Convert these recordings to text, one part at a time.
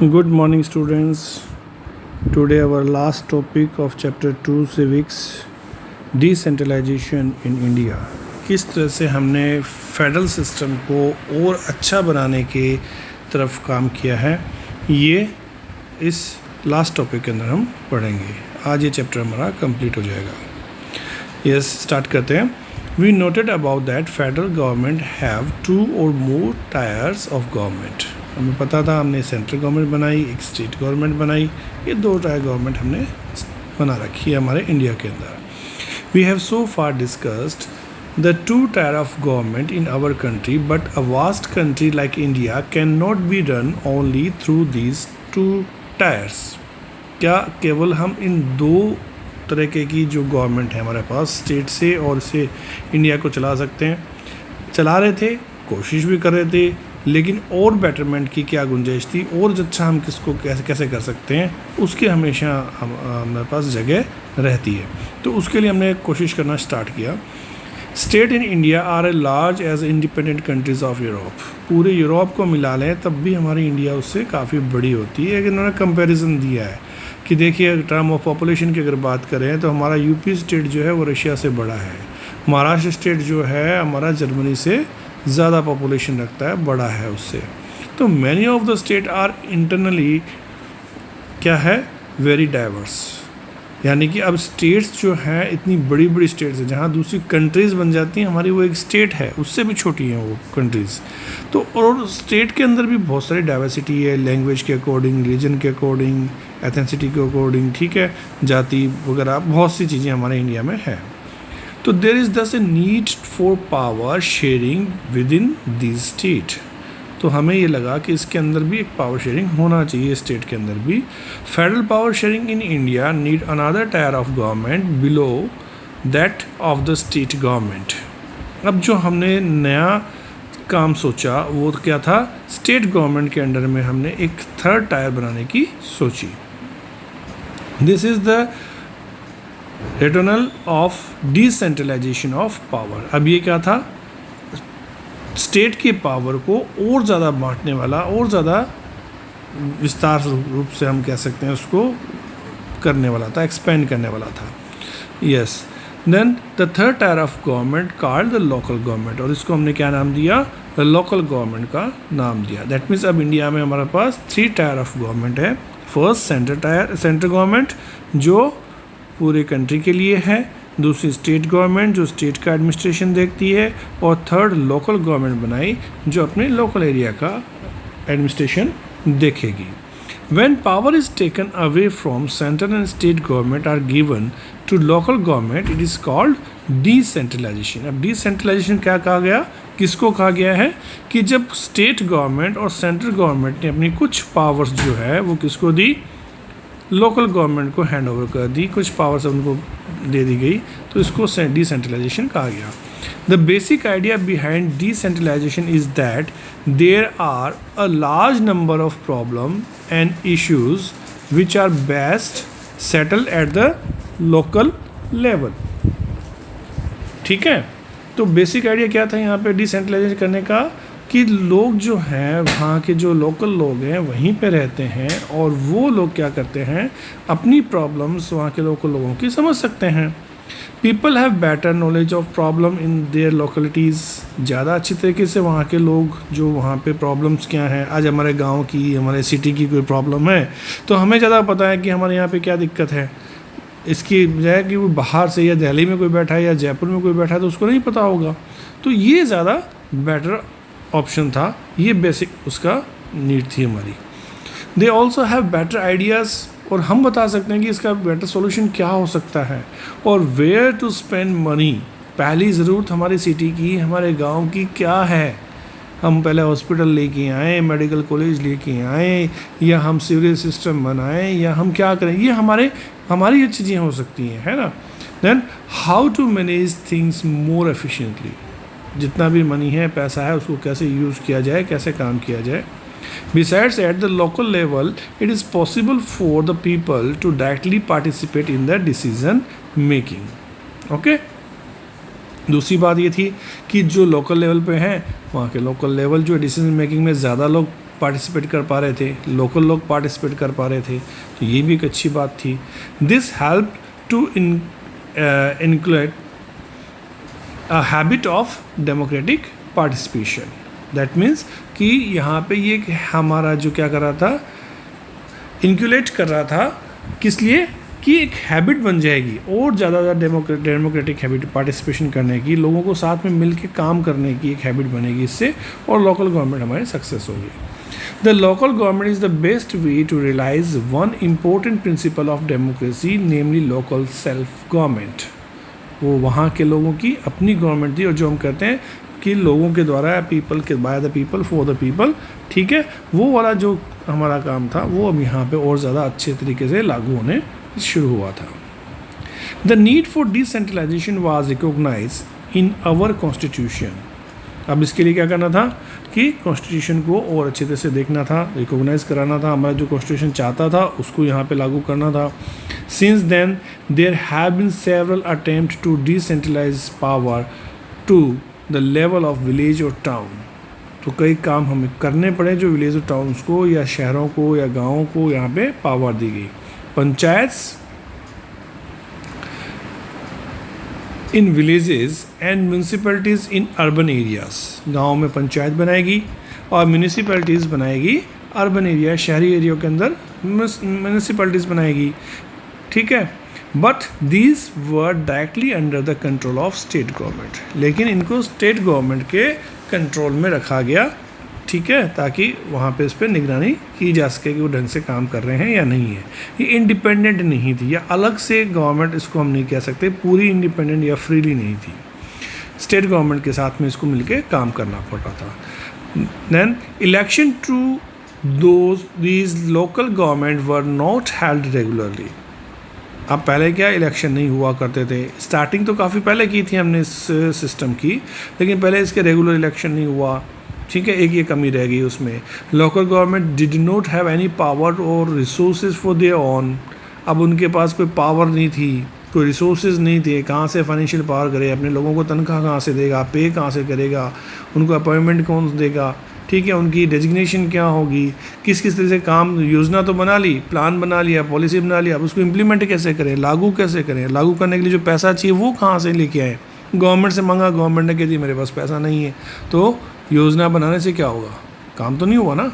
Good morning, students. Today, our last topic of chapter 2 Civics Decentralization in India. किस तरह से हमने federal system को और अच्छा बनाने के तरफ काम किया है, ये इस लास्ट टॉपिक के अंदर हम पढ़ेंगे. आज ये चैप्टर हमारा कंप्लीट हो जाएगा. यस, स्टार्ट करते हैं. We noted about that federal government have two or more tiers of government. हमें पता था, हमने सेंट्रल गवर्नमेंट बनाई, एक स्टेट गवर्नमेंट बनाई, ये दो टायर गवर्नमेंट हमने बना रखी है हमारे इंडिया के अंदर. We have so far discussed the two tier of government in our country, but a vast country like India can not be run only through these two tiers. क्या केवल हम इन दो तरीके की जो गवर्नमेंट है हमारे पास, स्टेट से और से इंडिया को चला सकते हैं? चला रहे थे, कोशिश भी कर रहे थे, लेकिन और बेटरमेंट की क्या गुंजाइश थी, और अच्छा हम किसको कैसे कर सकते हैं, उसकी हमेशा हमारे पास जगह रहती है. तो उसके लिए हमने कोशिश करना स्टार्ट किया. State in India are a large as independent countries of Europe. पूरे यूरोप को मिला लें तब भी हमारी इंडिया उससे काफ़ी बड़ी होती है. इन्होंने कंपैरिजन दिया है कि देखिए, टर्म ऑफ पॉपुलेशन की अगर बात करें तो हमारा यूपी स्टेट जो है वो रशिया से बड़ा है. महाराष्ट्र स्टेट जो है हमारा जर्मनी से ज़्यादा पॉपुलेशन रखता है, बड़ा है उससे. तो many of the state are internally क्या है, वेरी डाइवर्स. यानी कि अब स्टेट्स जो हैं इतनी बड़ी बड़ी स्टेट्स हैं, जहाँ दूसरी कंट्रीज़ बन जाती हैं, हमारी वो एक स्टेट है, उससे भी छोटी हैं वो कंट्रीज़. तो और स्टेट के अंदर भी बहुत सारी डाइवर्सिटी है, लैंग्वेज के अकॉर्डिंग, रीजन के अकॉर्डिंग, एथेंसिटी के अकॉर्डिंग, ठीक है, जाति वगैरह बहुत सी चीज़ें हमारे इंडिया में है. तो देर इज़ दस a need for power sharing with in this state. तो हमें ये लगा कि इसके अंदर भी एक पावर शेयरिंग होना चाहिए, स्टेट के अंदर भी. Federal power sharing in India need another tyre of government below that of the state government. अब जो हमने नया काम सोचा वो क्या था, स्टेट गवर्नमेंट के अंडर में हमने एक थर्ड टायर बनाने की सोची. This is the rationale of decentralization of power. अब ये क्या था, स्टेट की पावर को और ज़्यादा बांटने वाला, और ज़्यादा विस्तार रूप से हम कह सकते हैं उसको करने वाला था, एक्सपेंड करने वाला था. Yes, then the third tier of government called the local government. और इसको हमने क्या नाम दिया, द लोकल गवर्नमेंट का नाम दिया. दैट मीन्स अब इंडिया में हमारे पास थ्री टायर ऑफ गवर्नमेंट है. फर्स्ट सेंट्रल गवर्नमेंट जो पूरे कंट्री के लिए है, दूसरी स्टेट गवर्नमेंट जो स्टेट का एडमिनिस्ट्रेशन देखती है, और थर्ड लोकल गवर्नमेंट बनाई जो अपने लोकल एरिया का एडमिनिस्ट्रेशन देखेगी. When power is taken away from central and state government are given to local government, it is called decentralization. अब decentralization क्या कहा गया, किसको कहा गया है कि जब स्टेट गवर्नमेंट और सेंट्रल गवर्नमेंट ने अपनी कुछ पावर्स जो है वो किसको दी, लोकल गवर्नमेंट को हैंड ओवर कर दी, कुछ पावर्स उनको दे दी गई, तो इसको डिसेंट्रलाइजेशन कहा गया. The basic idea behind decentralisation is that there are a large number of problem and issues which are best settle at the local level. ठीक है, तो बेसिक आइडिया क्या था यहाँ पे डिसेंट्रलाइजेशन करने का, कि लोग जो हैं वहाँ के जो लोकल लोग हैं वहीं पे रहते हैं, और वो लोग क्या करते हैं, अपनी प्रॉब्लम्स वहाँ के लोकल लोगों की समझ सकते हैं. People have better knowledge of problem in their localities. ज़्यादा अच्छी तरीके से वहाँ के लोग जो वहाँ पे प्रॉब्लम्स क्या हैं, आज हमारे गांव की, हमारे सिटी की कोई प्रॉब्लम है तो हमें ज़्यादा पता है कि हमारे यहाँ पे क्या दिक्कत है. इसकी बजाय कि वो बाहर से या दिल्ली में कोई बैठा है या जयपुर में कोई बैठा है तो उसको नहीं पता होगा. तो ये ज़्यादा बेटर ऑप्शन था, ये बेसिक उसका नीड थी हमारी. They also have better ideas. और हम बता सकते हैं कि इसका बेटर सॉल्यूशन क्या हो सकता है, और वेयर टू स्पेंड मनी. पहली ज़रूरत हमारी सिटी की, हमारे गांव की क्या है, हम पहले हॉस्पिटल लेके आएँ, मेडिकल कॉलेज लेके आएँ, या हम सीवरेज सिस्टम बनाएं, या हम क्या करें, ये हमारी ये चीज़ें हो सकती हैं, है ना. Then how to manage things more efficiently. जितना भी मनी है, पैसा है, उसको कैसे यूज़ किया जाए, कैसे काम किया जाए. Besides, at the local level, it is possible for the people to directly participate in the decision making. Okay? दूसरी बात ये थी कि जो लोकल लेवल पे हैं वहाँ के लोकल लेवल जो डिसीजन मेकिंग में ज़्यादा लोग पार्टिसिपेट कर पा रहे थे, लोकल लोग पार्टिसिपेट कर पा रहे थे, तो ये भी एक अच्छी बात थी. This help to include a habit of democratic participation. That means कि यहाँ पे ये हमारा जो क्या कर रहा था, इंक्यूलेट कर रहा था, किस लिए कि एक हैबिट बन जाएगी और ज़्यादा डेमोक्रेटिक हैबिट पार्टिसिपेशन करने की, लोगों को साथ में मिल के काम करने की एक हैबिट बनेगी इससे, और लोकल गवर्नमेंट हमारी सक्सेस होगी. The local government is the best way to realise one important principle of democracy, namely local self government. वो वहाँ के लोगों की अपनी गवर्नमेंट थी, और जो हम कहते हैं कि लोगों के द्वारा, पीपल के, by the people for the people, ठीक है, वो वाला जो हमारा काम था वो अब यहाँ पे और ज़्यादा अच्छे तरीके से लागू होने शुरू हुआ था. The need for decentralisation was recognise in our constitution. अब इसके लिए क्या करना था कि कॉन्स्टिट्यूशन को और अच्छे तरह से देखना था, रिकॉग्नाइज कराना था, हमारा जो कॉन्स्टिट्यूशन चाहता था उसको यहाँ पे लागू करना था. Since then there have been several attempt to decentralise power to the level of village और टाउन. तो कई काम हमें करने पड़े जो विलेज और टाउन्स को या शहरों को या गाँवों को यहाँ पे पावर दी गई. Panchayat in villages and municipalities in urban areas. गाँव में पंचायत बनाएगी और म्यूनसिपैलिटीज़ बनाएगी अर्बन एरिया, शहरी एरिया के अंदर म्यूनसिपैलिटीज़ बनाएगी, ठीक है. But these were directly under the control of state government. लेकिन इनको स्टेट गवर्नमेंट के कंट्रोल में रखा गया, ठीक है, ताकि वहाँ पे इस पर निगरानी की जा सके कि वो ढंग से काम कर रहे हैं या नहीं है. ये इंडिपेंडेंट नहीं थी, या अलग से गवर्नमेंट इसको हम नहीं कह सकते, पूरी इंडिपेंडेंट या फ्रीली नहीं थी. स्टेट गवर्नमेंट के साथ में इसको मिलके काम करना पड़ रहा था. Then election to these local government were not held regularly. अब पहले क्या इलेक्शन नहीं हुआ करते थे, स्टार्टिंग तो काफ़ी पहले की थी हमने इस सिस्टम की, लेकिन पहले इसके रेगुलर इलेक्शन नहीं हुआ, ठीक है. एक ये कमी रह गई उसमें. Local government did not have any power और रिसोर्सेज फॉर देयर ओन. अब उनके पास कोई पावर नहीं थी, कोई रिसोर्सेज नहीं थे, कहाँ से फाइनेंशियल पावर करे, अपने लोगों को तनख्वाह कहाँ से देगा, पे कहाँ से करेगा, उनको अपॉइंटमेंट कौन देगा, ठीक है, उनकी डेजिग्नेशन क्या होगी, किस किस तरह से काम. योजना तो बना ली, प्लान बना लिया, पॉलिसी बना लिया, अब उसको इम्प्लीमेंट कैसे करें, लागू कैसे करें, लागू करने के लिए जो पैसा चाहिए वो कहाँ से लेके आए. गवर्नमेंट से मांगा, गवर्नमेंट ने कह दी मेरे पास पैसा नहीं है, तो योजना बनाने से क्या होगा, काम तो नहीं हुआ ना.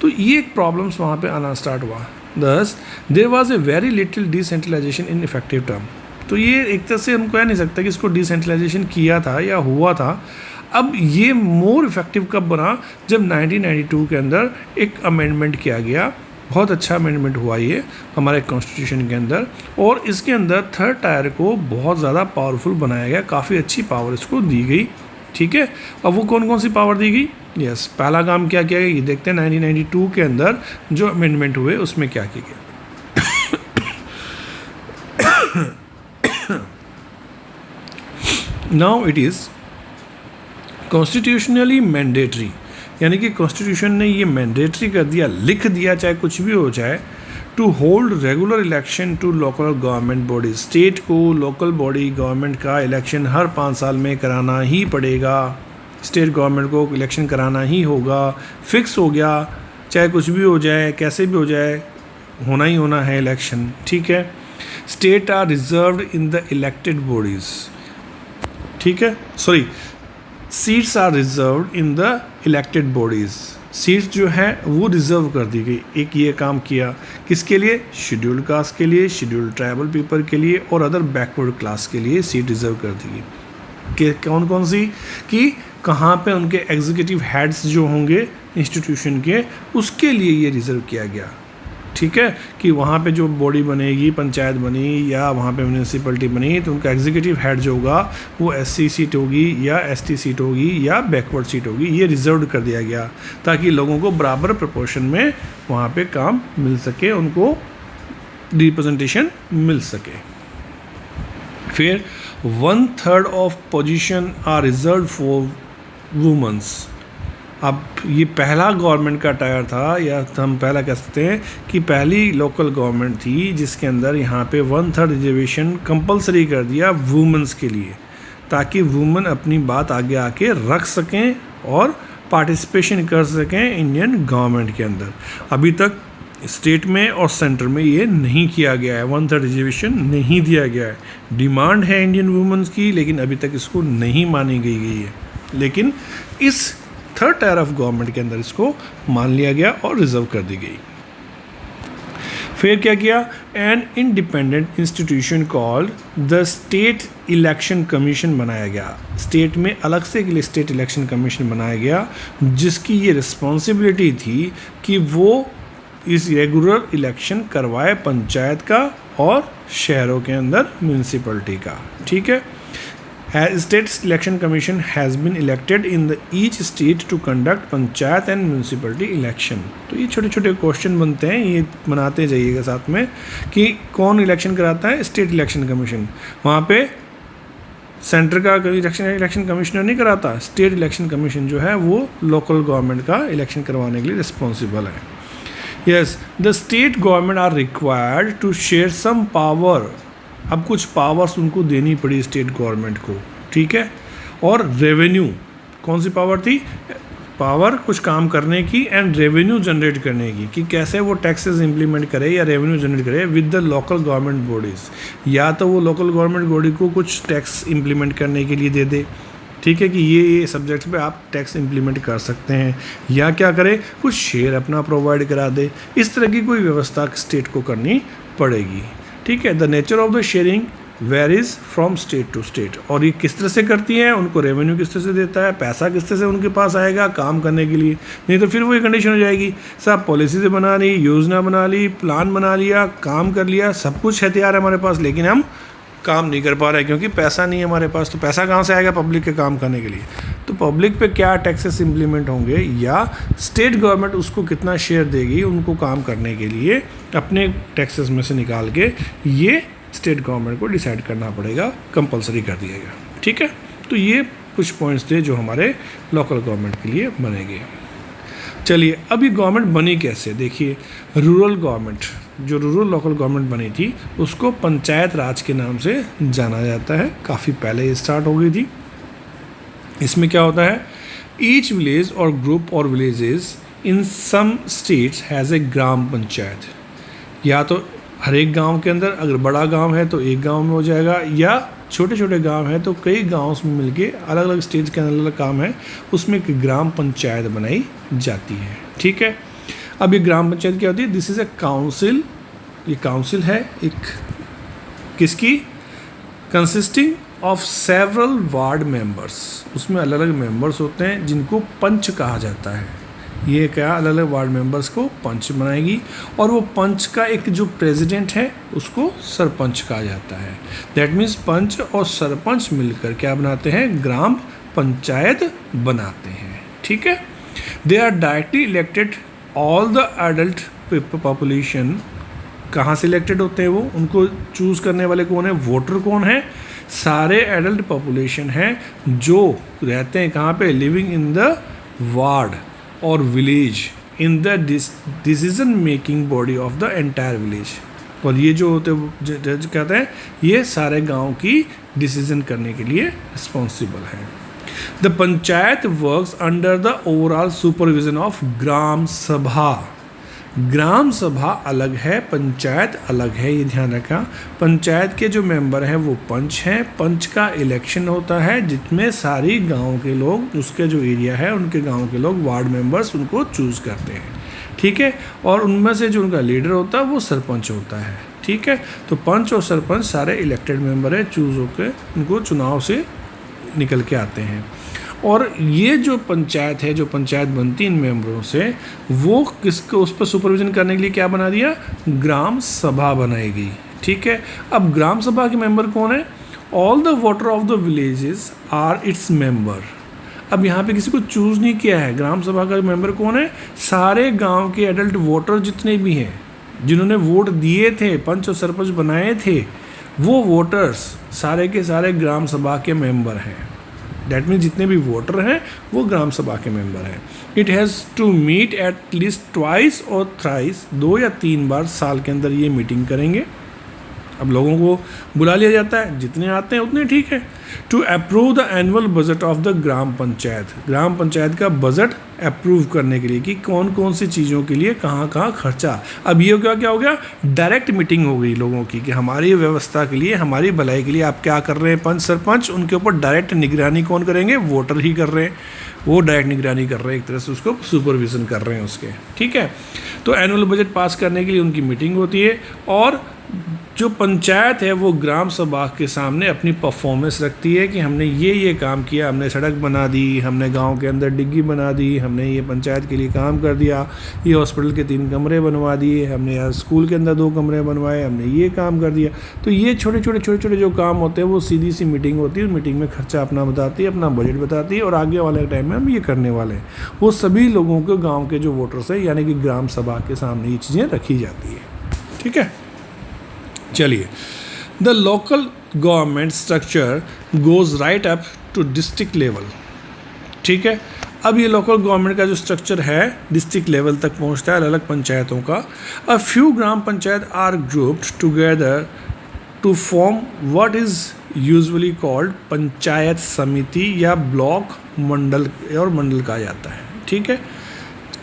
तो ये एक प्रॉब्लम्स वहाँ पे आना स्टार्ट हुआ. Thus there was a very little decentralisation in effective term. तो ये एक तरह से हम कह नहीं सकता कि इसको डिसेंट्रलाइजेशन किया था या हुआ था. अब ये मोर इफेक्टिव कब बना, जब 1992 के अंदर एक अमेंडमेंट किया गया. बहुत अच्छा अमेंडमेंट हुआ ये हमारे कॉन्स्टिट्यूशन के अंदर, और इसके अंदर थर्ड टायर को बहुत ज़्यादा पावरफुल बनाया गया, काफ़ी अच्छी पावर इसको दी गई, ठीक है. अब वो कौन कौन सी पावर दी गई, यस, पहला काम क्या किया गया ये देखते हैं. 1992 के अंदर जो अमेंडमेंट हुए उसमें क्या किया गया. Now it is constitutionally mandatory, यानी कि कॉन्स्टिट्यूशन ने ये मैंडेटरी कर दिया, लिख दिया, चाहे कुछ भी हो जाए, to hold regular election to local government body. State को लोकल बॉडी गवर्नमेंट का इलेक्शन हर 5 साल में कराना ही पड़ेगा. स्टेट गवर्नमेंट को इलेक्शन कराना ही होगा, फिक्स हो गया, चाहे कुछ भी हो जाए, कैसे भी हो जाए, होना ही होना है इलेक्शन, ठीक है. State are reserved in the elected bodies, ठीक है, sorry, seats are reserved in the elected bodies. Seats जो है वो रिजर्व कर दी गई. एक ये काम किया किसके लिए, शेड्यूल्ड कास्ट के लिए, शेड्यूल्ड ट्राइबल पीपल के लिए और अदर बैकवर्ड क्लास के लिए सीट रिजर्व कर दी गई. कि कौन कौन सी, कि कहाँ पे उनके एग्जीक्यूटिव हेड्स जो होंगे इंस्टीट्यूशन के, उसके लिए ये रिजर्व किया गया, ठीक है, कि वहाँ पे जो बॉडी बनेगी, पंचायत बनी या वहाँ पे म्यूनसिपलिटी बनी, तो उनका एग्जीक्यूटिव हेड जो होगा वो SC सीट होगी या ST सीट होगी या बैकवर्ड सीट होगी. ये रिजर्व कर दिया गया ताकि लोगों को बराबर प्रपोर्शन में वहाँ पे काम मिल सके, उनको रिप्रेजेंटेशन मिल सके. फिर 1/3 of position are reserve for womens. अब ये पहला गवर्नमेंट का टायर था, या हम पहला कह सकते हैं कि पहली लोकल गवर्नमेंट थी जिसके अंदर यहाँ पे 1/3 रिजर्वेशन कंपलसरी कर दिया वुमेन्स के लिए, ताकि वुमेन अपनी बात आगे आके रख सकें और पार्टिसिपेशन कर सकें इंडियन गवर्नमेंट के अंदर। अभी तक स्टेट में और सेंटर में ये नहीं किया गया है, 1/3 रिजर्वेशन नहीं दिया गया है। डिमांड है इंडियन वुमेन्स की, लेकिन अभी तक इसको नहीं मानी गई है। लेकिन इस थर्ड टायर ऑफ गवर्नमेंट के अंदर इसको मान लिया गया और रिजर्व कर दी गई। फिर क्या किया, an independent institution called the state election commission बनाया गया। स्टेट में अलग से के लिए स्टेट इलेक्शन कमीशन बनाया गया, जिसकी ये रिस्पॉन्सिबिलिटी थी कि वो इस रेगुलर इलेक्शन करवाए पंचायत का और शहरों के अंदर म्यूनिसिपलिटी का। ठीक है, state election commission has been elected in the each state to conduct panchayat and municipality election. तो ये छोटे छोटे क्वेश्चन बनते हैं, ये बनाते जाइएगा साथ में कि कौन इलेक्शन कराता है, स्टेट इलेक्शन कमीशन। वहाँ पे सेंटर का इलेक्शन कमिश्नर नहीं कराता, स्टेट इलेक्शन कमीशन जो है वो लोकल गवर्नमेंट का इलेक्शन करवाने के लिए रिस्पॉन्सिबल है। Yes, the state government are required to share some power. अब कुछ पावर्स उनको देनी पड़ी स्टेट गवर्नमेंट को, ठीक है। और रेवेन्यू, कौन सी पावर थी, पावर कुछ काम करने की एंड रेवेन्यू जनरेट करने की, कि कैसे वो टैक्सेस इंप्लीमेंट करे या रेवेन्यू जनरेट करे with the local government bodies. या तो वो लोकल गवर्नमेंट बॉडी को कुछ टैक्स इंप्लीमेंट करने के लिए दे दे, ठीक है, कि ये सब्जेक्ट पे आप टैक्स इंप्लीमेंट कर सकते हैं, या क्या करे, कुछ शेयर अपना प्रोवाइड करा दे। इस तरह की कोई व्यवस्था स्टेट को करनी पड़ेगी। ठीक है, the nature of the sharing varies from state to state. और ये किस तरह से करती हैं, उनको रेवेन्यू किस तरह से देता है, पैसा किस तरह से उनके पास आएगा काम करने के लिए। नहीं तो फिर वो ये कंडीशन हो जाएगी, सब पॉलिसी से बना ली, योजना बना ली, प्लान बना लिया, काम कर लिया, सब कुछ है तैयार है हमारे पास, लेकिन हम काम नहीं कर पा रहे क्योंकि पैसा नहीं है हमारे पास। तो पैसा कहाँ से आएगा पब्लिक के काम करने के लिए। तो पब्लिक पे क्या टैक्सेस इंप्लीमेंट होंगे, या स्टेट गवर्नमेंट उसको कितना शेयर देगी उनको काम करने के लिए, अपने टैक्सेस में से निकाल के ये स्टेट गवर्नमेंट को डिसाइड करना पड़ेगा, कंपलसरी कर दिया गया। ठीक है, तो ये कुछ पॉइंट्स थे जो हमारे लोकल गवर्नमेंट के लिए बनेंगे। चलिए, अभी गवर्नमेंट बनी कैसे, देखिए। रूरल गवर्नमेंट, जो रूरल लोकल गवर्नमेंट बनी थी उसको पंचायत राज के नाम से जाना जाता है। काफ़ी पहले ये स्टार्ट हो गई थी। इसमें क्या होता है, ईच विलेज और ग्रुप और villages in some states has a gram panchayat. या तो हर एक गांव के अंदर, अगर बड़ा गांव है तो एक गांव में हो जाएगा, या छोटे छोटे गांव हैं तो कई गांवों में मिलके अलग अलग स्टेट्स के अलग अलग काम है, उसमें एक ग्राम पंचायत बनाई जाती है। ठीक है, अब ये ग्राम पंचायत क्या होती है, दिस इज़ ए काउंसिल। ये काउंसिल है एक किसकी, consisting of several ward members. उसमें अलग अलग मेंबर्स होते हैं जिनको पंच कहा जाता है। ये क्या, अलग अलग वार्ड मेंबर्स को पंच बनाएगी, और वो पंच का एक जो प्रेसिडेंट है उसको सरपंच कहा जाता है। दैट मीन्स पंच और सरपंच मिलकर क्या बनाते हैं, ग्राम पंचायत बनाते हैं। ठीक है, they are directly elected all the adult population. कहाँ से इलेक्टेड होते हैं वो, उनको चूज़ करने वाले कौन है, वोटर कौन है, सारे एडल्ट पॉपुलेशन हैं जो रहते हैं कहाँ पे, लिविंग इन द वार्ड और village in the decision making body of the entire village. और ये जो होते हैं जज कहते हैं, ये सारे गांव की डिसीजन करने के लिए रिस्पॉन्सिबल है। The panchayat works under the overall supervision of gram sabha. Gram सभा अलग है, पंचायत अलग है, ये ध्यान रखा। पंचायत के जो मेंबर हैं वो पंच हैं। पंच का इलेक्शन होता है जिसमें सारी गांव के लोग, उसके जो एरिया है उनके गांव के लोग, वार्ड मेंबर्स उनको चूज़ करते हैं। ठीक है, और उनमें से जो उनका लीडर होता है वो सरपंच होता है। ठीक है, तो पंच और सरपंच सारे इलेक्टेड मेंबर हैं, चूज़ होकर उनको चुनाव से निकल के आते हैं। और ये जो पंचायत है, जो पंचायत बनती इन मेंबरों से, वो किसको उस पर सुपरविजन करने के लिए क्या बना दिया, ग्राम सभा बनाएगी। ठीक है, अब ग्राम सभा के मेंबर कौन है, all the voter of the villages are its member. अब यहाँ पे किसी को चूज़ नहीं किया है, ग्राम सभा का मेंबर कौन है, सारे गांव के एडल्ट वोटर जितने भी हैं, जिन्होंने वोट दिए थे, पंच और सरपंच बनाए थे, वो वोटर्स सारे के सारे ग्राम सभा के मेंबर हैं। दैट मीन्स जितने भी वोटर हैं वो ग्राम सभा के मेंबर हैं। It has to meet at least twice और थ्राइस, 2 या 3 बार साल के अंदर ये मीटिंग करेंगे। अब लोगों को बुला लिया जाता है, जितने आते हैं उतने ठीक है। To approve the annual budget of the gram panchayat, gram panchayat का बजट अप्रूव करने के लिए कि कौन कौन सी चीज़ों के लिए कहाँ कहाँ खर्चा। अब ये क्या हो गया, डायरेक्ट मीटिंग हो गई लोगों की कि हमारी व्यवस्था के लिए, हमारी भलाई के लिए आप क्या कर रहे हैं। पंच सरपंच, उनके ऊपर डायरेक्ट निगरानी कौन करेंगे, वोटर ही कर रहे हैं, वो डायरेक्ट निगरानी कर रहे हैं, एक तरह से उसको सुपरविजन कर रहे हैं उसके, ठीक है। तो एनुअल बजट पास करने के लिए उनकी मीटिंग होती है और जो पंचायत है वो ग्राम सभा के सामने अपनी परफॉर्मेंस रखती है कि हमने ये काम किया, हमने सड़क बना दी, हमने गांव के अंदर डिग्गी बना दी, हमने ये पंचायत के लिए काम कर दिया, ये हॉस्पिटल के 3 कमरे बनवा दिए, हमने यहाँ स्कूल के अंदर 2 कमरे बनवाए, हमने ये काम कर दिया। तो ये छोटे छोटे जो काम होते हैं वो सीधी सी मीटिंग होती है, मीटिंग में खर्चा अपना बताती है, अपना बजट बताती है और आगे वाले टाइम में हम ये करने वाले हैं। वो सभी लोगों को, गाँव के जो वोटर्स हैं यानी कि ग्राम सभा के सामने ये चीज़ें रखी जाती है, ठीक है। चलिए, the local government structure goes right up to district level, ठीक है। अब ये लोकल गवर्नमेंट का जो स्ट्रक्चर है डिस्ट्रिक्ट लेवल तक पहुंचता है, अलग अलग पंचायतों का। A few gram panchayat are grouped together to form what is usually called panchayat samiti या ब्लॉक मंडल, और मंडल कहा जाता है, ठीक है।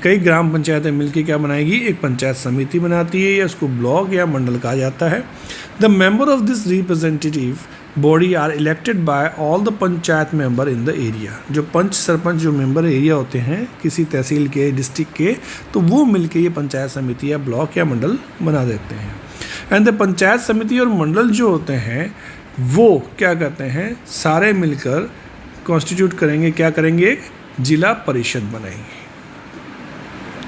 कई ग्राम पंचायतें मिलकर क्या बनाएगी, एक पंचायत समिति बनाती है या उसको ब्लॉक या मंडल कहा जाता है। The member of this representative body are elected by all the panchayat member in the area. जो पंच सरपंच जो मेंबर एरिया होते हैं किसी तहसील के, डिस्ट्रिक्ट के, तो वो मिलके ये पंचायत समिति या ब्लॉक या मंडल बना देते हैं। एंड द पंचायत समिति और मंडल जो होते हैं वो क्या करते हैं, सारे मिलकर कॉन्स्टिट्यूट करेंगे, क्या करेंगे, एक जिला परिषद बनाएंगे,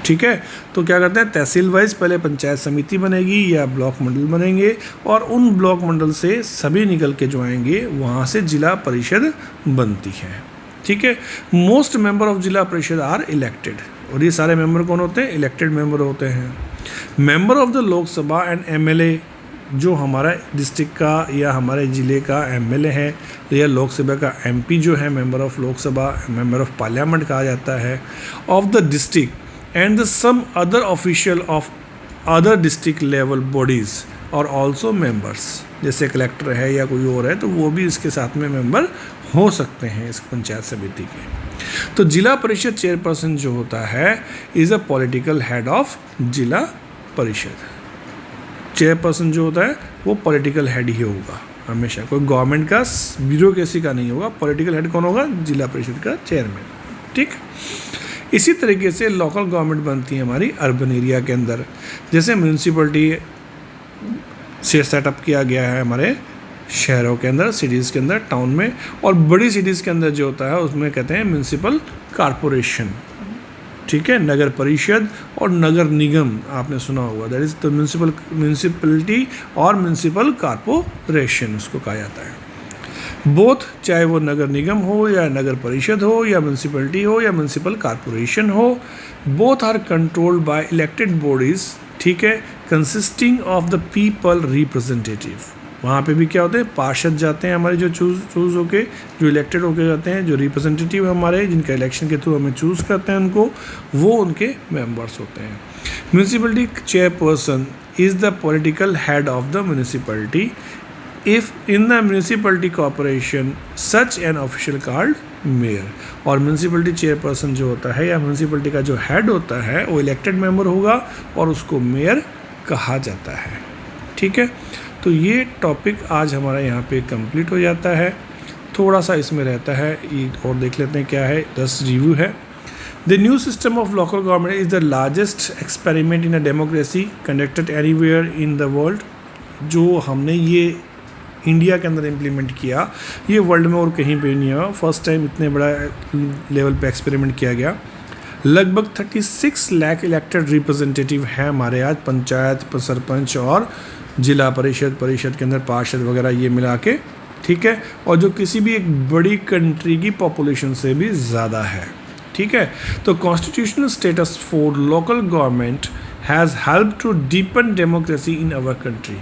ठीक है। तो क्या करते हैं, तहसील वाइज पहले पंचायत समिति बनेगी या ब्लॉक मंडल बनेंगे और उन ब्लॉक मंडल से सभी निकल के जो आएंगे वहाँ से जिला परिषद बनती है, ठीक है। मोस्ट मेंबर ऑफ जिला परिषद आर इलेक्टेड, और ये सारे मेंबर कौन होते हैं, इलेक्टेड मेंबर होते हैं। Member of the Lok Sabha and MLA, जो हमारा डिस्ट्रिक्ट का या हमारे ज़िले का एमएलए है या लोकसभा का एमपी जो है, member of Lok Sabha, member of parliament कहा जाता है, of the district and the some other official of other district level bodies और also members, जैसे कलेक्टर है या कोई और है तो वो भी इसके साथ में मेंबर हो सकते हैं इस पंचायत समिति के। तो जिला परिषद चेयरपर्सन जो होता है is a political head of जिला परिषद। चेयरपर्सन जो होता है वो पॉलिटिकल हेड ही होगा हमेशा, कोई गवर्नमेंट का ब्यूरोक्रेसी का नहीं होगा। पॉलिटिकल हेड कौन होगा, जिला परिषद का चेयरमैन, ठीक। इसी तरीके से लोकल गवर्नमेंट बनती है हमारी अर्बन एरिया के अंदर, जैसे म्यूनसिपलिटी से सेटअप किया गया है हमारे शहरों के अंदर, सिटीज़ के अंदर, टाउन में, और बड़ी सिटीज़ के अंदर जो होता है उसमें कहते हैं म्यूनसिपल कॉरपोरेशन, ठीक है। नगर परिषद और नगर निगम आपने सुना होगा, दैट इज़ द म्यूनसिपलिटी और म्यूनसिपल कॉरपोरेशन उसको कहा जाता है। बोथ, चाहे वो नगर निगम हो या नगर परिषद हो या म्यूनसिपलिटी हो या म्यूनसिपल कॉरपोरेशन हो, both are controlled by elected bodies, ठीक है, consisting of the people representative. वहाँ पे भी क्या होते हैं, पार्षद जाते हैं हमारे जो चूज़ होके, जो इलेक्टेड होके जाते हैं, जो रिप्रेजेंटेटिव हमारे जिनका इलेक्शन के थ्रू हमें चूज़ करते हैं उनको, वो उनके मेंबर्स होते हैं। Municipality chairperson is the political head of the municipality if in the municipality corporation such an official called mayor। और म्यूनसिपलिटी चेयरपर्सन जो होता है या म्यूनसिपलिटी का जो हेड होता है वो इलेक्टेड मेंबर होगा और उसको मेयर कहा जाता है, ठीक है। तो ये टॉपिक आज हमारा यहाँ पे कंप्लीट हो जाता है। थोड़ा सा इसमें रहता है ये और देख लेते हैं क्या है, 10 रिव्यू है। The new system of local government is the largest experiment in a democracy conducted anywhere in the world. जो हमने ये इंडिया के अंदर इम्प्लीमेंट किया, ये वर्ल्ड में और कहीं पे नहीं हुआ, फर्स्ट टाइम इतने बड़ा लेवल पे एक्सपेरिमेंट किया गया। लगभग 36 लाख इलेक्टेड रिप्रेजेंटेटिव हैं हमारे आज, पंचायत, सरपंच और जिला परिषद के अंदर पार्षद वगैरह ये मिला के, ठीक है। और जो किसी भी एक बड़ी कंट्री की पॉपुलेशन से भी ज़्यादा है, ठीक है। तो constitutional status for local government has help to deepen democracy in our country.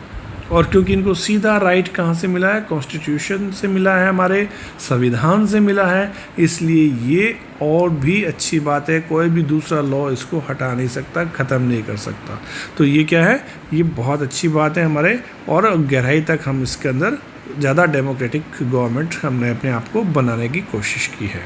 और क्योंकि इनको सीधा राइट कहाँ से मिला है, कॉन्स्टिट्यूशन से मिला है, हमारे संविधान से मिला है, इसलिए ये और भी अच्छी बात है, कोई भी दूसरा लॉ इसको हटा नहीं सकता, ख़त्म नहीं कर सकता। तो ये क्या है, ये बहुत अच्छी बात है हमारे, और गहराई तक हम इसके अंदर ज़्यादा डेमोक्रेटिक गवर्नमेंट हमने अपने आप को बनाने की कोशिश की है।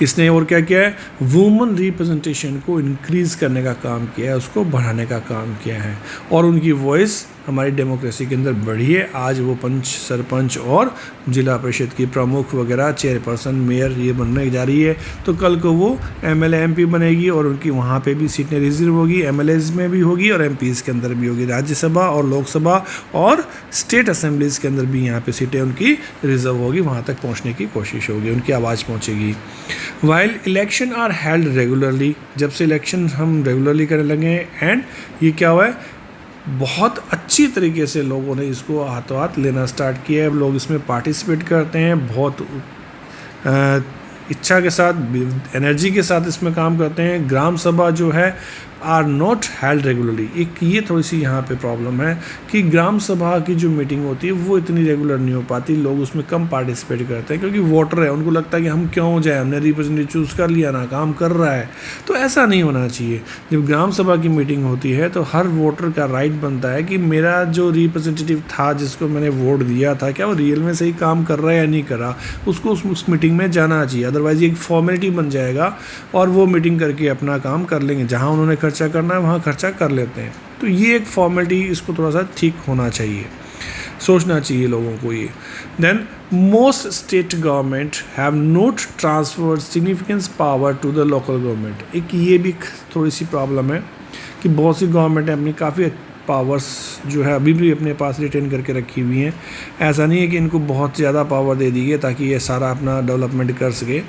इसने और क्या किया है, वुमेन रिप्रेजेंटेशन को इंक्रीज़ करने का काम किया है, उसको बढ़ाने का काम किया है, और उनकी वॉइस हमारी डेमोक्रेसी के अंदर बढ़ी है। आज वो पंच, सरपंच और जिला परिषद की प्रमुख वगैरह, चेयरपर्सन, मेयर ये बनने जा रही है। तो कल को वो एमएलए एमपी बनेगी और उनकी वहाँ पे भी सीटें रिजर्व होगी, एमएलएज में भी होगी और एमपीज़ के अंदर भी होगी, राज्यसभा और लोकसभा और स्टेट असेंबलीज़ के अंदर भी यहाँ पे सीटें उनकी रिजर्व होगी, वहाँ तक पहुँचने की कोशिश होगी, उनकी आवाज़ पहुँचेगी। While election are held regularly, जब से इलेक्शन हम रेगुलरली करने लगे हैं, एंड ये क्या हुआ है, बहुत अच्छी तरीके से लोगों ने इसको हाथों हाथ लेना स्टार्ट किया है। लोग इसमें पार्टिसिपेट करते हैं, बहुत इच्छा के साथ, एनर्जी के साथ इसमें काम करते हैं। ग्राम सभा जो है आर नॉट हेल्ड रेगुलरली, एक ये थोड़ी सी यहाँ पे प्रॉब्लम है कि ग्राम सभा की जो मीटिंग होती है वो इतनी रेगुलर नहीं हो पाती, लोग उसमें कम पार्टिसिपेट करते हैं क्योंकि वोटर है, उनको लगता है कि हम क्यों जाए, हमने रिप्रेजेंटेटिव चूज़ कर लिया ना, काम कर रहा है। तो ऐसा नहीं होना चाहिए। जब ग्राम सभा की मीटिंग होती है तो हर वोटर का राइट बनता है कि मेरा जो रिप्रेजेंटेटिव था, जिसको मैंने वोट दिया था, क्या वो रियल में सही काम कर रहा है या नहीं कर रहा, उसको उस मीटिंग में जाना चाहिए। अदरवाइज एक फॉर्मेलिटी बन जाएगा और वो मीटिंग करके अपना काम कर लेंगे, जहाँ उन्होंने खर्चा करना है वहाँ खर्चा कर लेते हैं। तो ये एक फॉर्मेलिटी, इसको थोड़ा सा ठीक होना चाहिए, सोचना चाहिए लोगों को ये। Then most state government have not transferred significance power to the local government. एक ये भी थोड़ी सी प्रॉब्लम है कि बहुत सी गवर्नमेंट अपनी काफ़ी पावर्स जो है अभी भी अपने पास रिटेन करके रखी हुई हैं। ऐसा नहीं है कि इनको बहुत ज़्यादा पावर दे दी है ताकि ये सारा अपना डेवलपमेंट कर सके।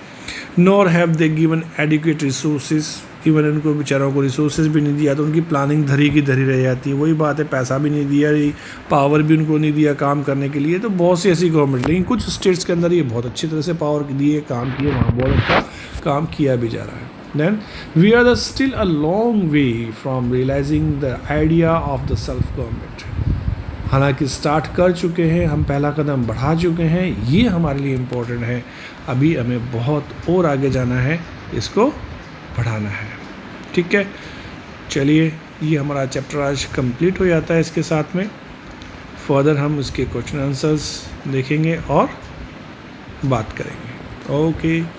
Nor have they given adequate resources, even इनको बेचारों को रिसोर्सेज भी नहीं दिया तो उनकी प्लानिंग धरी की धरी रह जाती है। वही बात है, पैसा भी नहीं दिया, पावर भी उनको नहीं दिया काम करने के लिए। तो बहुत सी ऐसी गवर्नमेंट, लेकिन कुछ स्टेट्स के अंदर ये बहुत अच्छी तरह से पावर दिए, काम किए, वहाँ बहुत अच्छा काम किया भी जा रहा है। Then we are still a long way from realizing the idea of the self government. हालांकि स्टार्ट कर चुके हैं, हम पहला कदम बढ़ा चुके हैं, ये हमारे लिए इम्पोर्टेंट है। अभी हमें बहुत और आगे जाना है, इसको बढ़ाना है। ठीक है, चलिए ये हमारा चैप्टर आज कंप्लीट हो जाता है। इसके साथ में फर्दर हम इसके क्वेश्चन आंसर्स देखेंगे और बात करेंगे। ओके।